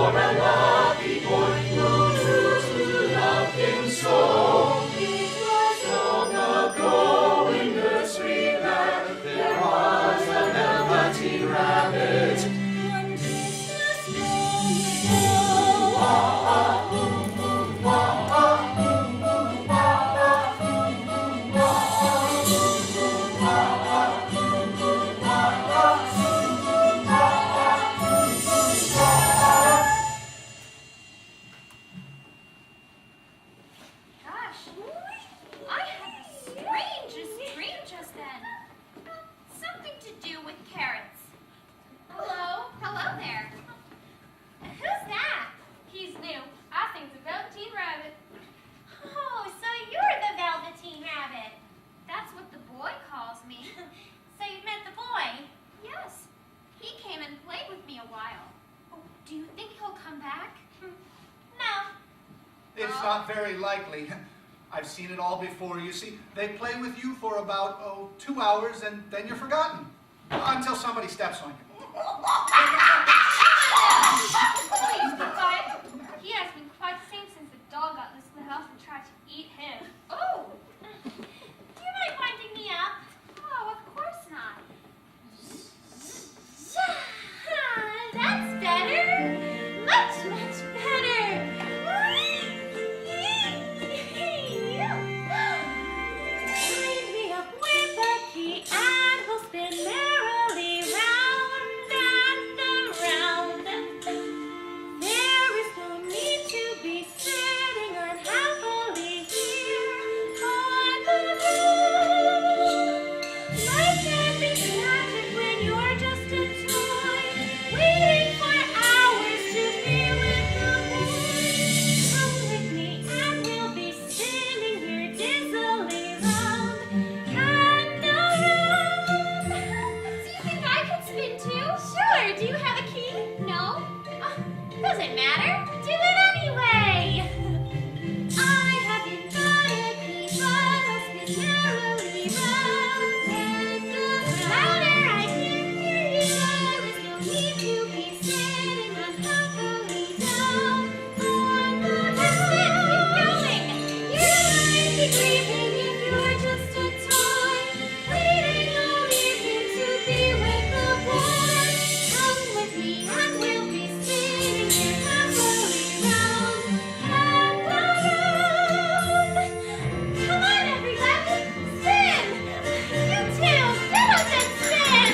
you're a lucky boy who to love him so. It was long ago in nursery land, there was a Velveteen Rabbit. One Christmas long Gosh, I had the strangest dream just then. Something to do with carrots. Hello? Hello there. Who's that? He's new. I think it's a Velveteen Rabbit. Oh, so you're the Velveteen Rabbit. That's what the boy calls me. So you met the boy? Yes. He came and played with me a while. Oh, do you think he'll come back? No. It's not very likely. I've seen it all before. You see, they play with you for about, 2 hours, and then you're forgotten. Until somebody steps on you. Please be quiet. He has been quite the same since the dog got loose in the house and tried to eat him. Oh! Do you mind winding me up? Oh, of course not. That's better. Much, much better. Wind me up with a key and we'll spin merrily round and around. There is no need to be sitting unhappily here on the road. Life can be tragic when you're just a toy, waiting for hours to be with the boy. Come with me and we'll be spinning here dizzily round and around. Do you think I could spin too? Sure. Do you have a key? No. Doesn't matter. Do it anyway. I haven't got a key, but I'll spin merrily round and around. Louder, I can't hear you. There is no need to be sitting unhappily down on the That's it. Keep going. You might be grieving if you're just a toy, waiting all evening to be with the boy. Come with me and we'll be spinning here happily round and around. Come on, everybody. Spin. You too. Spin up and spin.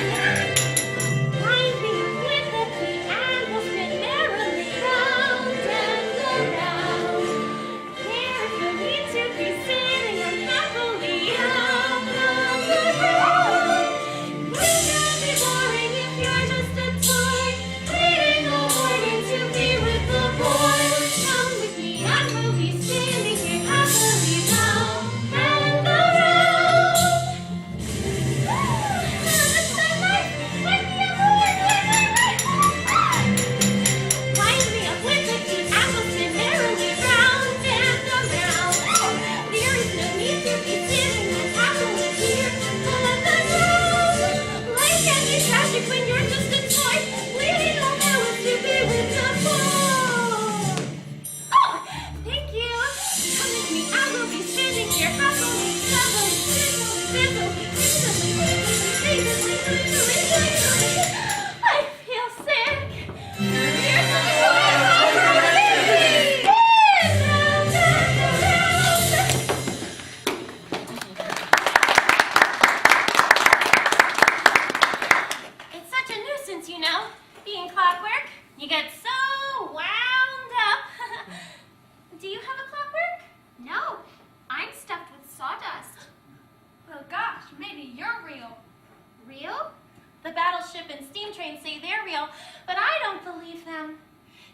Wind me up with the key and we'll spin merrily round and around. There's no need to be sitting unhappily on the road. We can be boring if you're just a toy, waiting all morning to be with the boy. Come with me and we'll be spinning here happily round and around. That's my life. Wind me up more. Wind me up with the key and we'll spin merrily round and around. There is no need to be sitting unhappily here on the ground. Life can be tragic when you're just a toy, waiting all hours to be with the boy. Oh, thank you. Come with me and we'll be spinning here happily, happily, dizzily, dizzily, dizzily, dizzily, dizzily. I feel sick. Here's the toy happily. Round and around. It's such a nuisance, you know, being clockwork. You get so wound up. Do you have a clockwork? No, I'm stuffed with sawdust. Well, gosh, maybe you're real. Real? The battleship and steam train say they're real, but I don't believe them.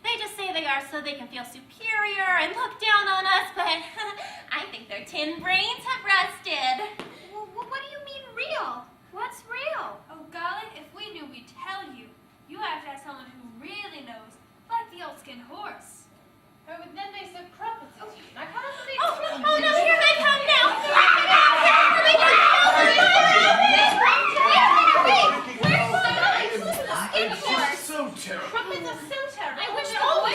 They just say they are so they can feel superior and look down on us, but I think their tin brains have rusted. Well, what do you mean real? What's real? Oh, golly, if we knew, we'd tell you. You have to have someone who really knows, like the old skin horse. Or then they serve crumpets. I can't believe Oh no, here they come now! Wait, where's the skin horse? So terrible. crumpets are so terrible. I wish always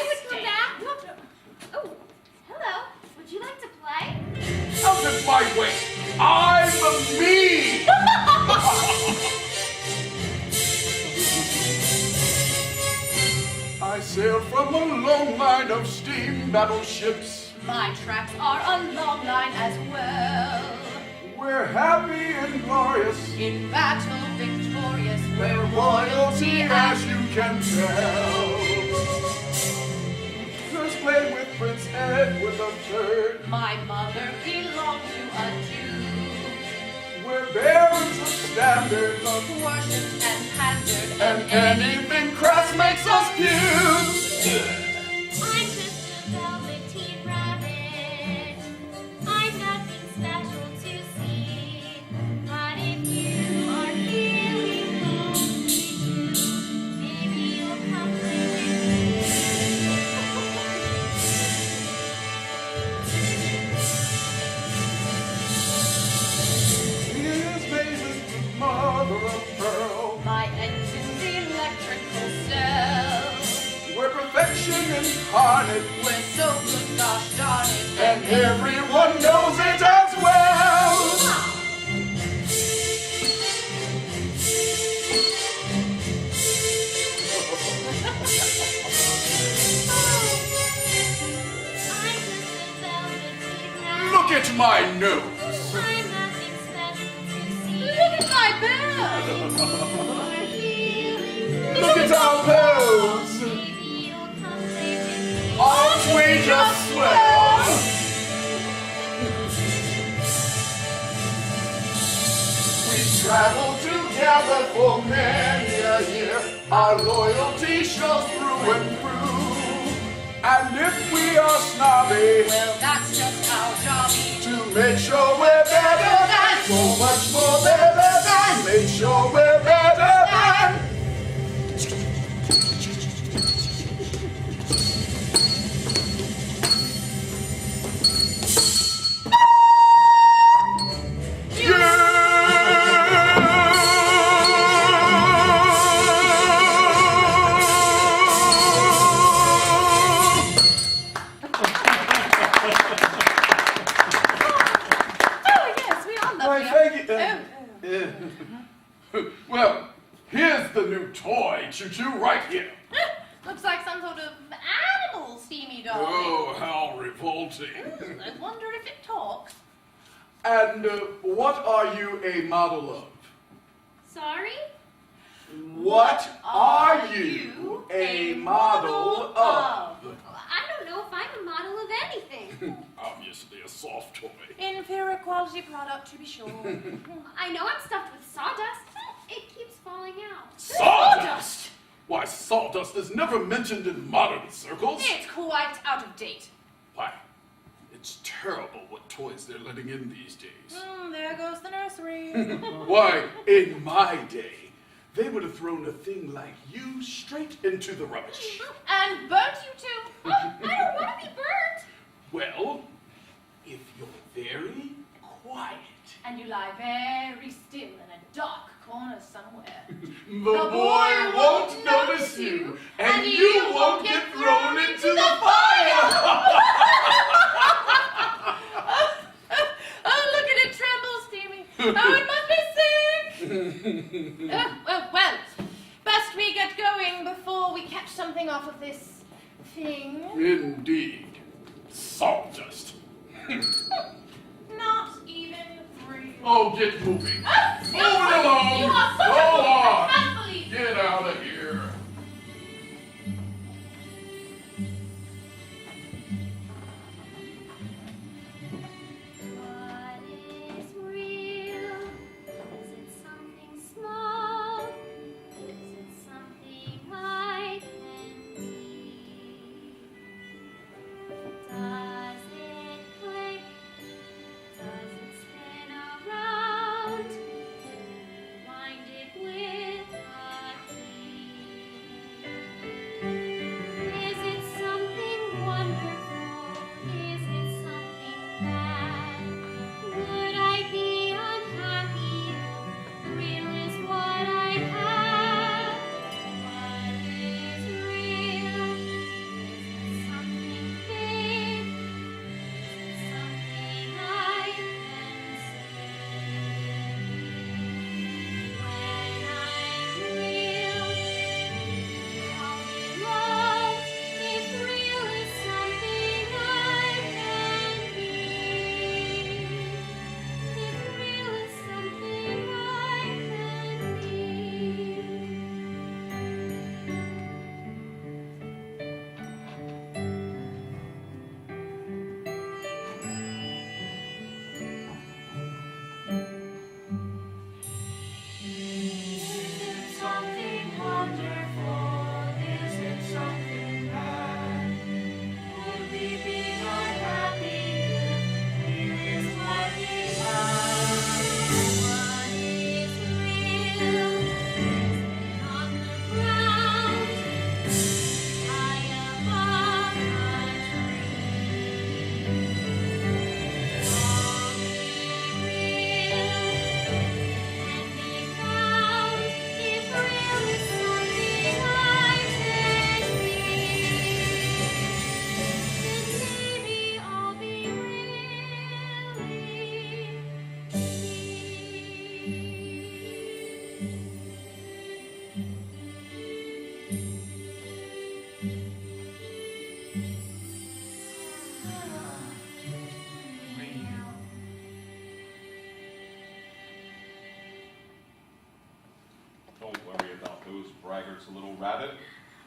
sail from a long line of steam battleships. My tracks are a long line as well. We're happy and glorious, In battle victorious, we're royalty as you can tell. First played with Prince Edward III. My mother belonged to a Jew. We're bearers of standards, Worshipped and pandered, and anything crass makes us pew. I'm just a Velveteen Rabbit. I'm nothing special to see. But if you are feeling lonely too, maybe you'll come play with me. Here's Maisie, the mother of pearl. my engine's electrical cell. We're perfection incarnate, We're so good, gosh darn it. and everyone knows it as well. I'm just a Velveteen Rabbit. Look at my nose. I'm nothing special to see. Look at my bell. You're feeling Look at our pose. maybe you'll come play with me. Aren't we just swell? We traveled together for many a year. Our loyalty shows through and through. And if we are snobby, Well, that's just our jobby. to make sure we're better than, so much more better than, make sure we're better than. Oh, yes, we are Why, lovely. thank you. Well, here's the new toy, Choo-Choo, right here. Looks like some sort of animal, Steamy Dog. Oh, how revolting. I wonder if it talks. And what are you a model of? Sorry? What are you a model of? I don't know if I'm a model of anything. Obviously a soft toy. Inferior quality product, to be sure. I know I'm stuffed with sawdust. It keeps falling out. Sawdust? Why, sawdust is never mentioned in modern circles. It's quite out of date. Why, it's terrible what toys they're letting in these days. There goes the nursery. Why, in my day, they would have thrown a thing like you straight into the rubbish. And burnt you too. Oh, I don't want to be burnt. Well, if you're very quiet, And you lie very still in a dark corner somewhere. the boy won't notice you, and you won't get thrown into the fire. Oh, look at it tremble, Steamy. Oh, it must be sick. Well, best we get going before we catch something off of this thing. Indeed, sawdust. Not even real. Oh, get moving. Move it You along. are such Go a fool. I on. can't believe Get out of here. What is real? Is it something small? Is it something I can be? Does it click? Does it spin around? Don't worry about those braggarts, little rabbit.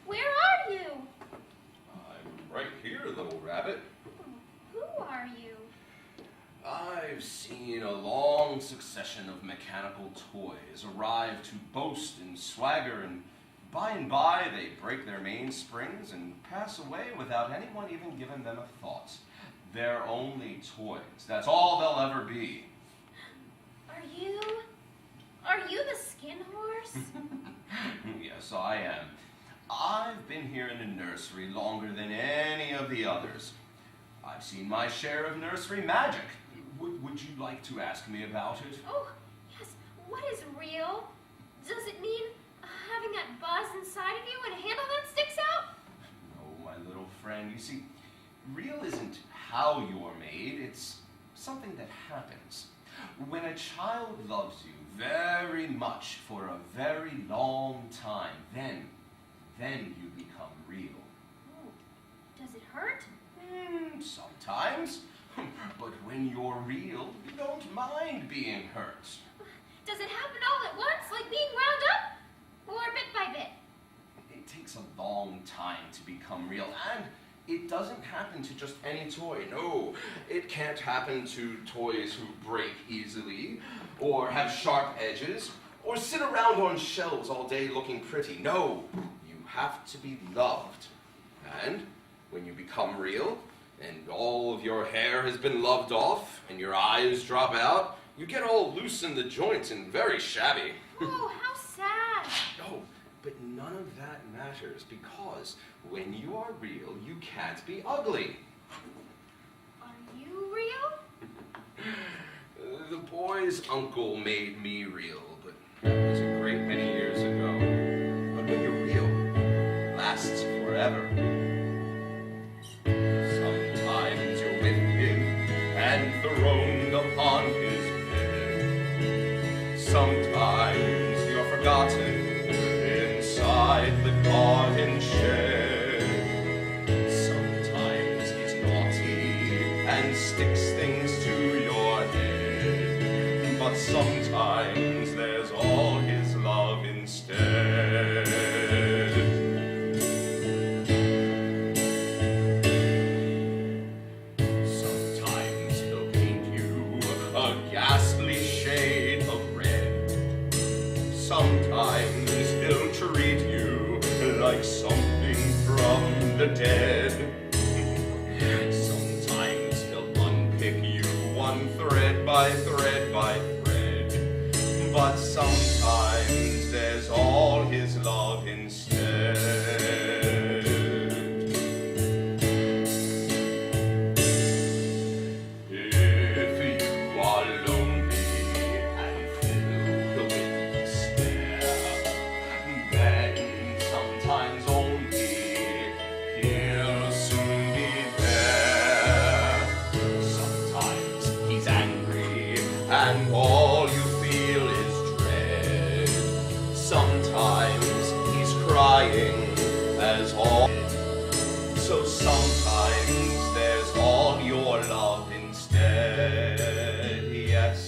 Where are you? I'm right here, little rabbit. Who are you? I've seen a long succession of mechanical toys arrive to boast and swagger, and by they break their mainsprings and pass away without anyone even giving them a thought. They're only toys. That's all they'll ever be. Are you the skin horse? Yes, I am. I've been here in the nursery longer than any of the others. I've seen my share of nursery magic. Would you like to ask me about it? Oh, yes. What is real? Does it mean having that buzz inside of you and a handle that sticks out? No, my little friend. You see, real isn't how you're made. It's something that happens. When a child loves you very much for a very long time, then you become real. Oh, does it hurt? Sometimes. But when you're real, you don't mind being hurt. Does it happen all at once, like being wound up? Or bit by bit? It takes a long time to become real, and it doesn't happen to just any toy. No, it can't happen to toys who break easily, or have sharp edges, or sit around on shelves all day looking pretty. No, you have to be loved. And when you become real, and all of your hair has been loved off, and your eyes drop out, you get all loose in the joints and very shabby. Oh, how sad. No, but none of that matters, because when you are real, you can't be ugly. Are you real? The boy's uncle made me real, but it was a great many years ago. But when you're real, it lasts forever. Sometimes you're with him and thrown upon his bed. Sometimes you're forgotten inside the garden shed. Sometimes he's naughty and sticks things to your head. But sometimes there's all his love instead. Sometimes he'll paint you a ghastly shade of red. Sometimes he'll treat you like something from the dead. Sometimes he'll unpick you one thread by thread by thread. But sometimes there's all his love instead. If you are lonely and filled with despair, then sometimes only he'll soon be there. Sometimes he's angry and all you feel is dread. Sometimes he's crying as all. So sometimes there's all your love instead. Yes,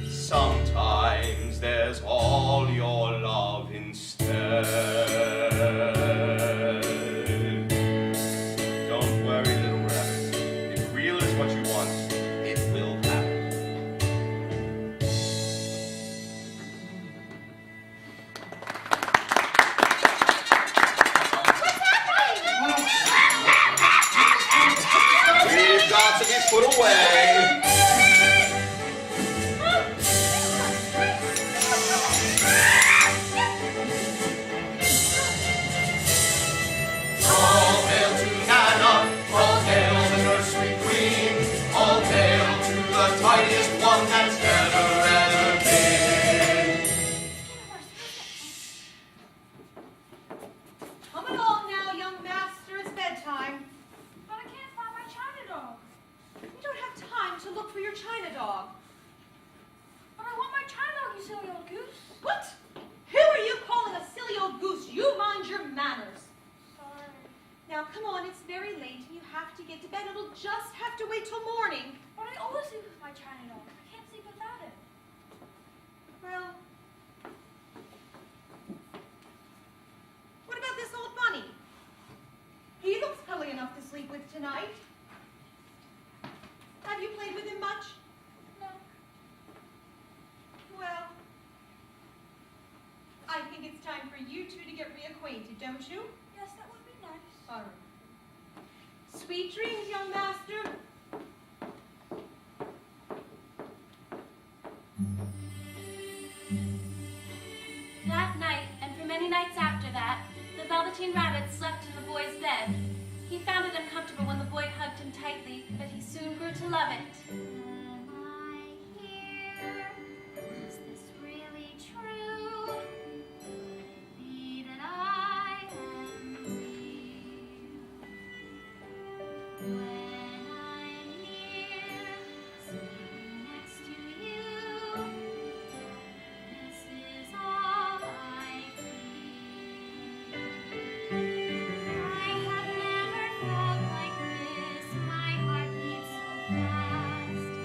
sometimes there's all your love instead. Don't worry, little rabbit. If real is what you want, it will happen. We've got to be put away. All hail to Nana, all hail the nursery queen, all hail to the tiniest one that's ever been. Come along now, young master, it's bedtime. But I can't find my China dog. You don't have time to look for your China dog. But I want my China dog, you silly old goose. What? Who are you calling a silly old goose? You mind your manners. Sorry. Now, come on, it's very late and you have to get to bed. It'll just have to wait till morning. But I always sleep with my China dog. I can't sleep without it. Well, tonight? Have you played with him much? No. Well, I think it's time for you two to get reacquainted, don't you? Yes, that would be nice. All right. Sweet dreams, young master. That night, and for many nights after that, the Velveteen Rabbit slept in the boy's bed. He found it uncomfortable when the boy hugged him tightly, but he soon grew to love it. Am I here? Is this really true? Could it be that I am real? When I'm near, sitting next to you, this is all I feel. I have never felt like this. My heart beats so fast.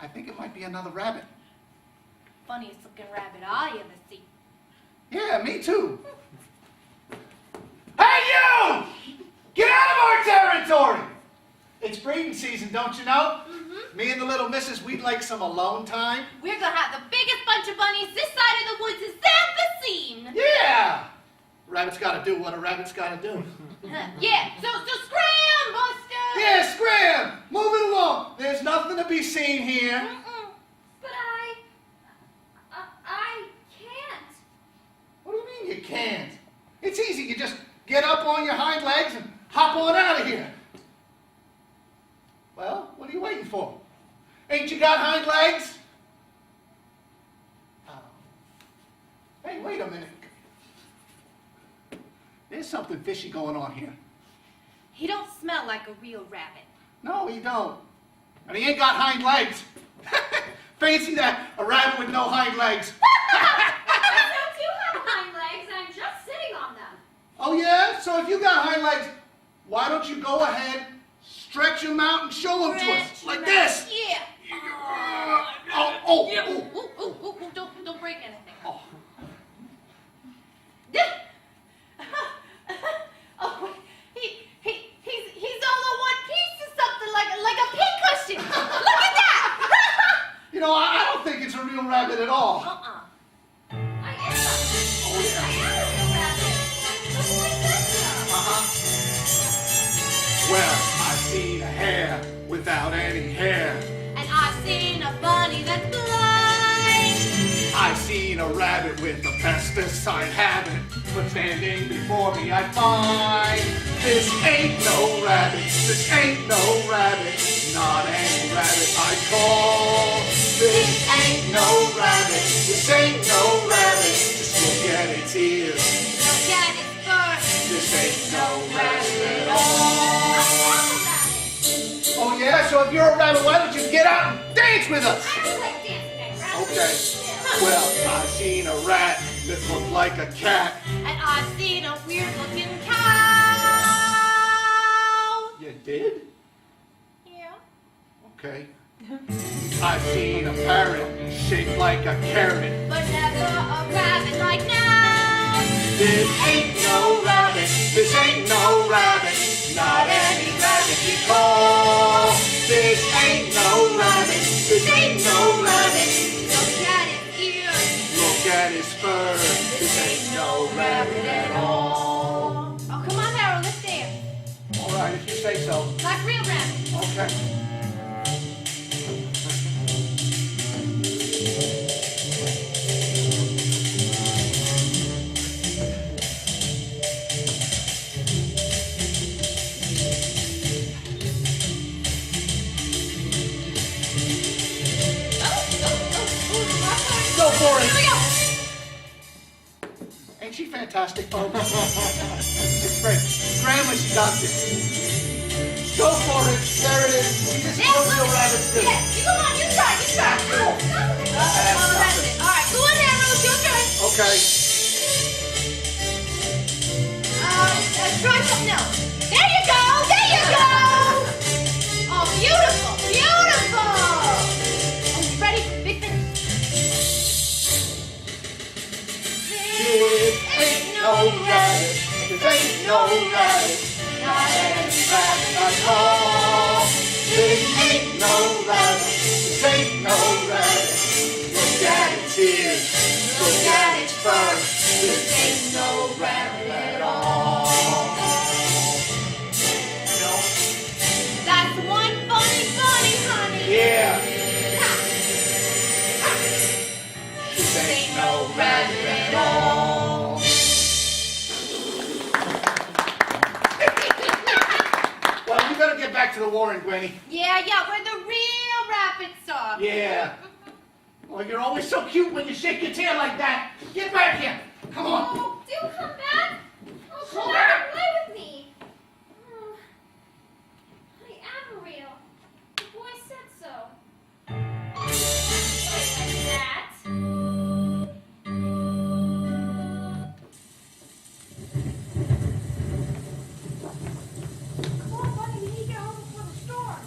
I think it might be another rabbit. Funniest looking rabbit I ever see. Yeah, me too. Hey, you! Get out of our territory! It's breeding season, don't you know? Mm-hmm. Me and the little missus, we'd like some alone time. We're gonna have the biggest bunch of bunnies this side of the woods has ever seen. Yeah! Rabbit's gotta do what a rabbit's gotta do. Yeah, so scram, Buster! Yeah, scram! Move it along. There's nothing to be seen here. Mm-mm. But I can't. What do you mean you can't? It's easy. You just get up on your hind legs and hop on out of here. Well, what are you waiting for? Ain't you got hind legs? Oh. Hey, wait a minute. There's something fishy going on here. He don't smell like a real rabbit. No, he don't. And he ain't got hind legs. Fancy that, a rabbit with no hind legs. I do have hind legs. I'm just sitting on them. Oh yeah? So if you got hind legs, why don't you go ahead, stretch them out and show them to us? Like this. Yeah. Oh. Ooh, don't break anything. Oh. Oh, he's all in one piece or something like a pincushion. Look at that. You know, I don't think it's a real rabbit at all. I am a real rabbit. Just like that. Well, I've seen a hare without any hair. And I've seen a bunny that's blind. I've seen a rabbit with a pesticide habit, but standing before me I find this ain't no rabbit, this ain't no rabbit, not any rabbit I call. This ain't no rabbit, this ain't no rabbit, just look at its ears. Look at his fur. This ain't no rabbit at all. Oh yeah, so if you're a rabbit, why don't you get out and dance with us? I don't like dancing, rabbit. Okay. Well, I've seen a rat that looked like a cat. And I've seen a weird looking cow. You did? Yeah. Okay. I've seen a parrot shaped like a carrot. But never a rabbit like now. This ain't no rabbit, this ain't no rabbit, not any rabbit you call. This ain't no rabbit, this ain't no rabbit, Look at his ears. look at his fur. This ain't no rabbit at all. Oh, come on, Harold, let's dance. All right, if you say so. Like real rabbits. Okay. Go for it. Here we go. Ain't she fantastic, folks? It's great. Grandma, she got this. Go for it. There it is. See, this is Yeah, what real look. rabbits do. Yeah, you come on, you try. Oh, that's it. All right, go on, Harold, it's your turn. Okay. Try something else. There you go. Oh, beautiful, beautiful. Oh, you ready? Big thing. This ain't no rabbit. This ain't no rabbit. Not any rabbit I call. This ain't no rabbit. This ain't no rabbit. Look at its ears. Look at its fur. This ain't no rabbit at all. No? That's one funny, honey. Yeah. This ain't no rabbit at all. Well, we better get back to the warren, Gwenny. Yeah, where the real rabbits are. Yeah. Well, you're always so cute when you shake your tail like that. Get back here. Come on. Oh, do come back. Oh, Slow come down. back and play with me. Oh, I am real. The boy said so. Like that. Come on, buddy. We need to get home before the storm.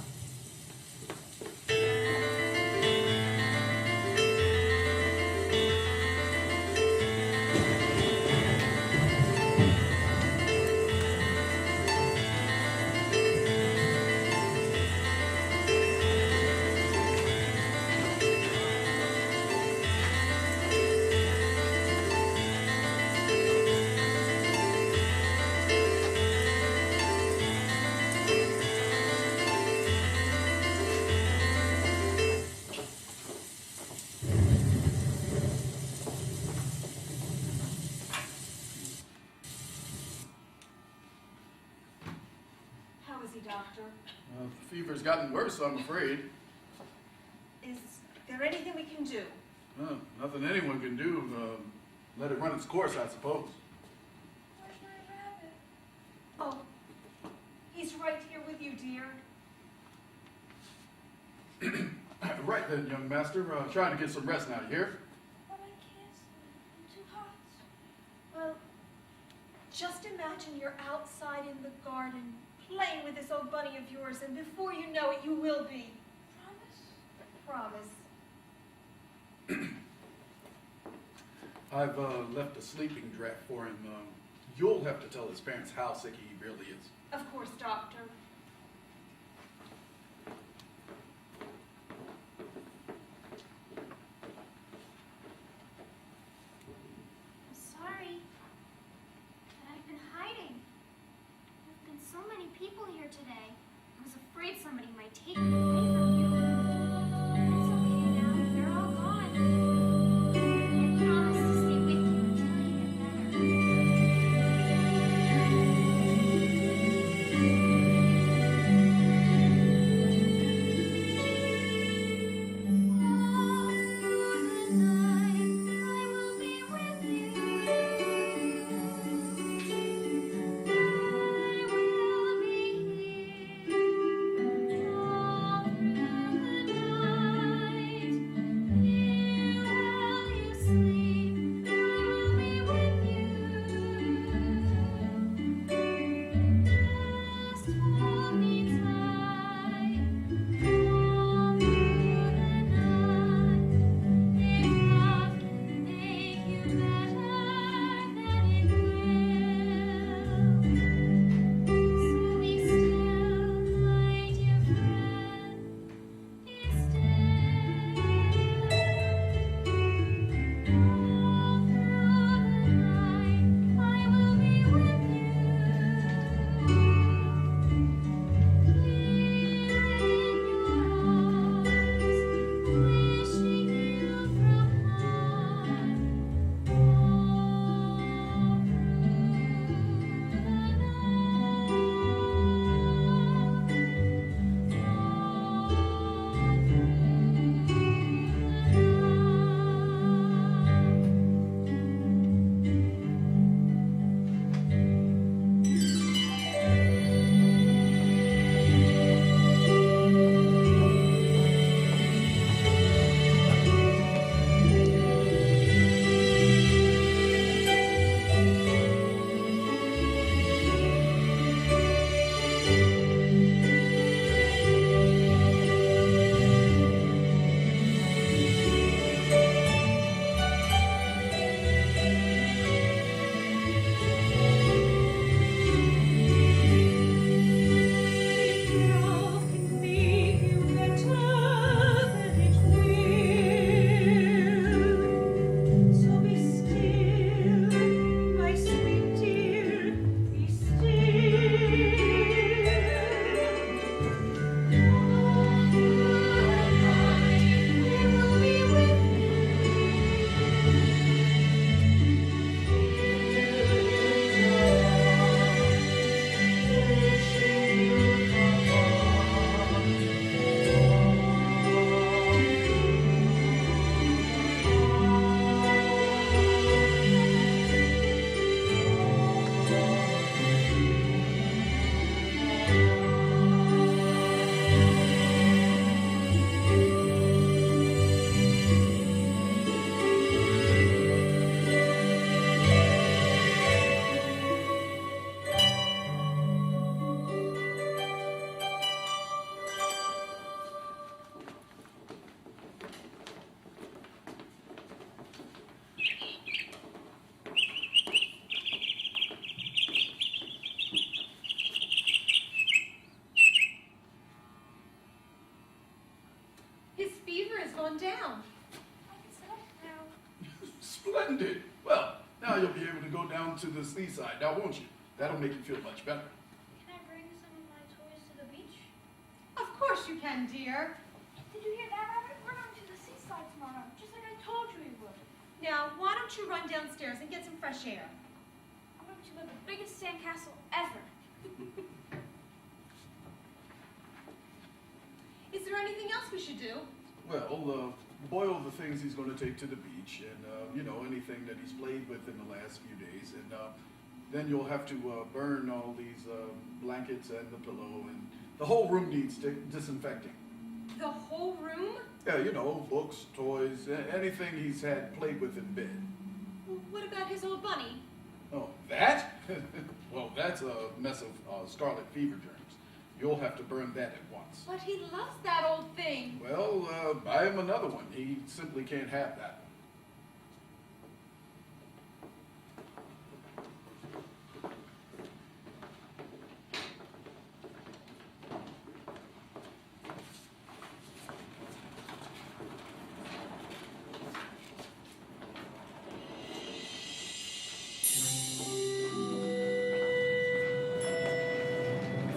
Doctor? The fever's gotten worse, I'm afraid. Is there anything we can do? Nothing anyone can do. Let it run its course, I suppose. Where's my rabbit? Oh, he's right here with you, dear. Right then, young master. Trying to get some rest now, you hear? But I can't sleep. I'm too hot. Well, just imagine you're outside in the garden, playing with this old bunny of yours, and before you know it, you will be. Promise? Promise. I've left a sleeping draft for him. You'll have to tell his parents how sick he really is. Of course, Doctor. I'm sorry, but I've been hiding. There've been so many people here today. I was afraid somebody might take me away from you. It's okay now. They're all gone. I promise to stay with you until I get better. gone down. I can sit up now. Splendid. Well, now you'll be able to go down to the seaside, now won't you? That'll make you feel much better. Can I bring some of my toys to the beach? Of course you can, dear. Did you hear that, Rabbit? We're going to the seaside tomorrow, just like I told you we would. Now, why don't you run downstairs and get some fresh air? I'm going to build the biggest sandcastle ever. we should do? Well, boil the things he's going to take to the beach and, anything that he's played with in the last few days. And then you'll have to burn all these blankets and the pillow. And the whole room needs disinfecting. The whole room? Yeah, books, toys, anything he's had played with in bed. Well, what about his old bunny? Oh, that? Well, that's a mess of scarlet fever germs. You'll have to burn that at once. But he loves that old thing. Well, buy him another one. He simply can't have that one.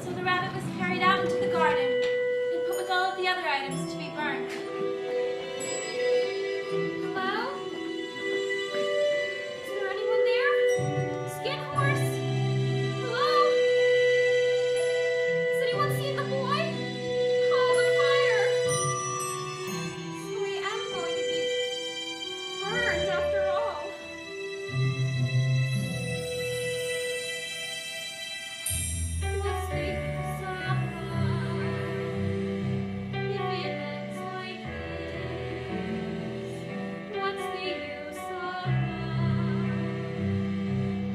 So the rabbit was carried out into the garden and put with all of the other items to be burned. Hello? Is there anyone there? Skin horse? Hello? Has anyone seen the boy? Call the fire. So we am going to be burned after all. What's the use of love if it ends like this? What's the use of love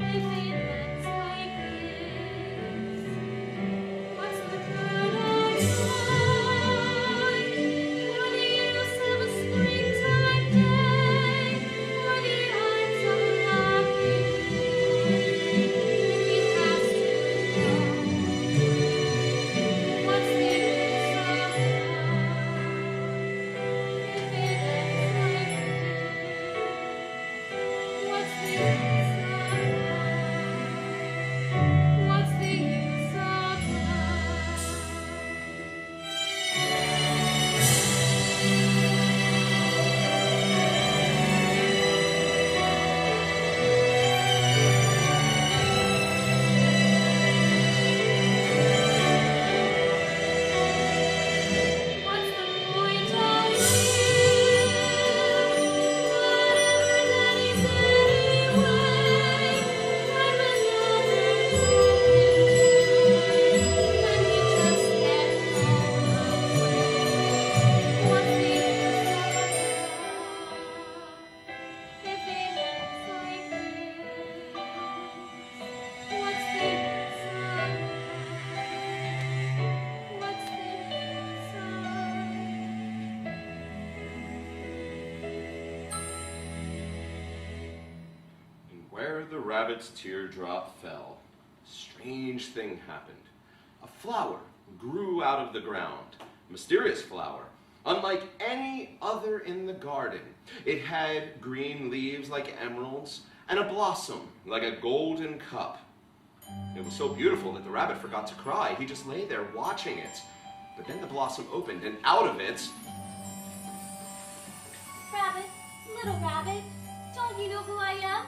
if it ends like this? What's the good of life for the use of a springtime day or the eyes of a lovely boy if he has to go? What's the use of love if it ends like this? What's the use of love? What's the use of What's the point of living? Whatever that is anyway. I'm another broken toy, and he just can't go away. What's the use of love if it ends like this? What's the use of love? What's the use of And where the rabbit's teardrop fell, a strange thing happened. A flower grew out of the ground, a mysterious flower, unlike any other in the garden. It had green leaves like emeralds and a blossom like a golden cup. It was so beautiful that the rabbit forgot to cry. He just lay there watching it. But then the blossom opened, and out of it, Rabbit, little rabbit, don't you know who I am?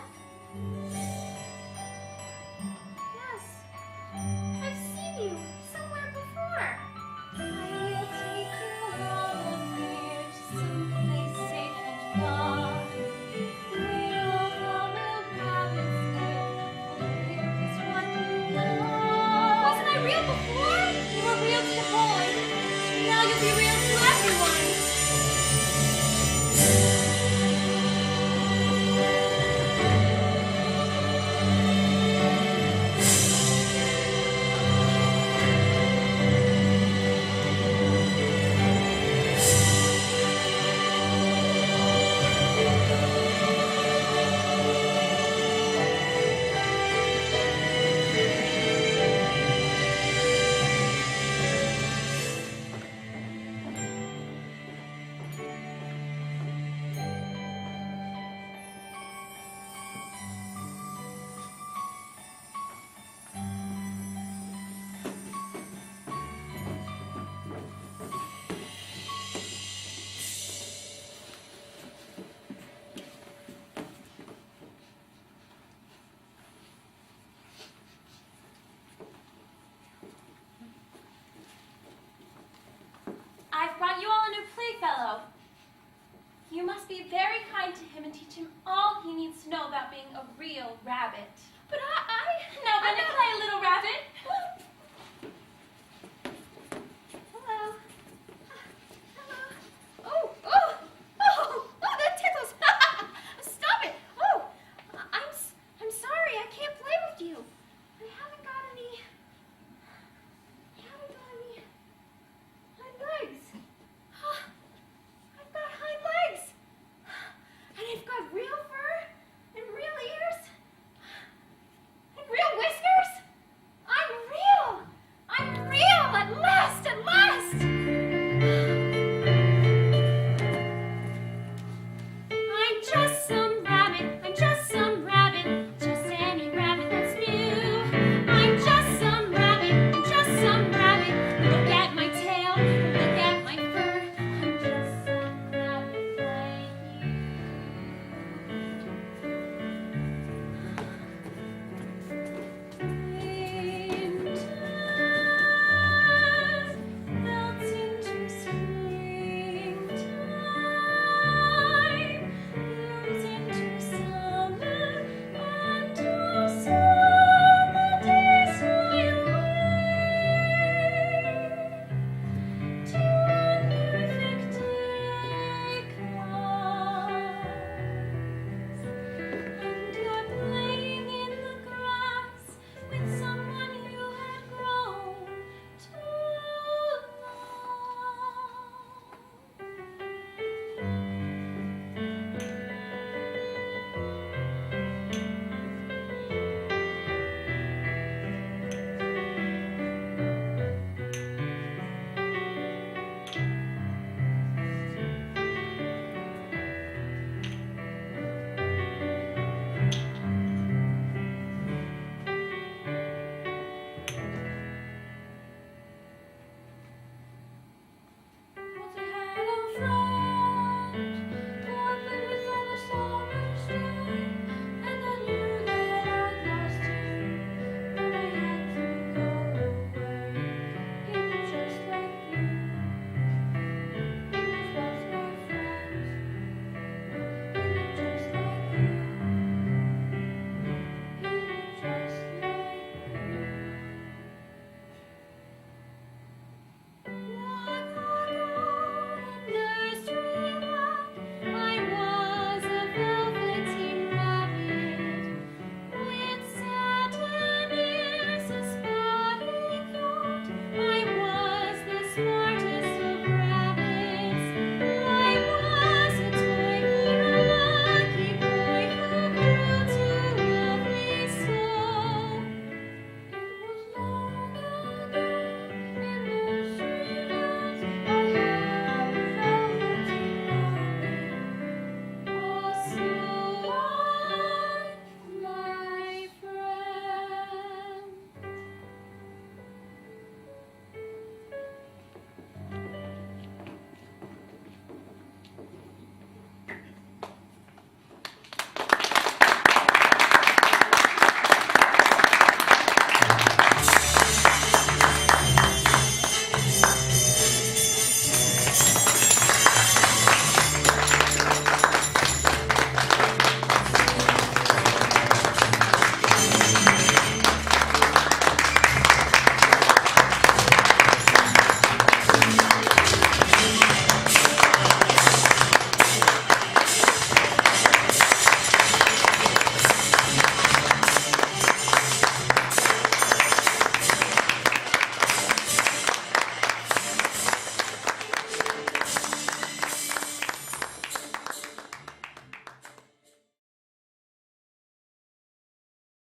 Yes, I've seen you somewhere before. I will take you home here to some place safe and far. We'll follow rabbits there, and here is what you are. Wasn't I real before? You were real to the boy. Now you'll be real to everyone. You must be very kind to him and teach him all he needs to know about being a real rabbit. But I'm not going to play a little rabbit.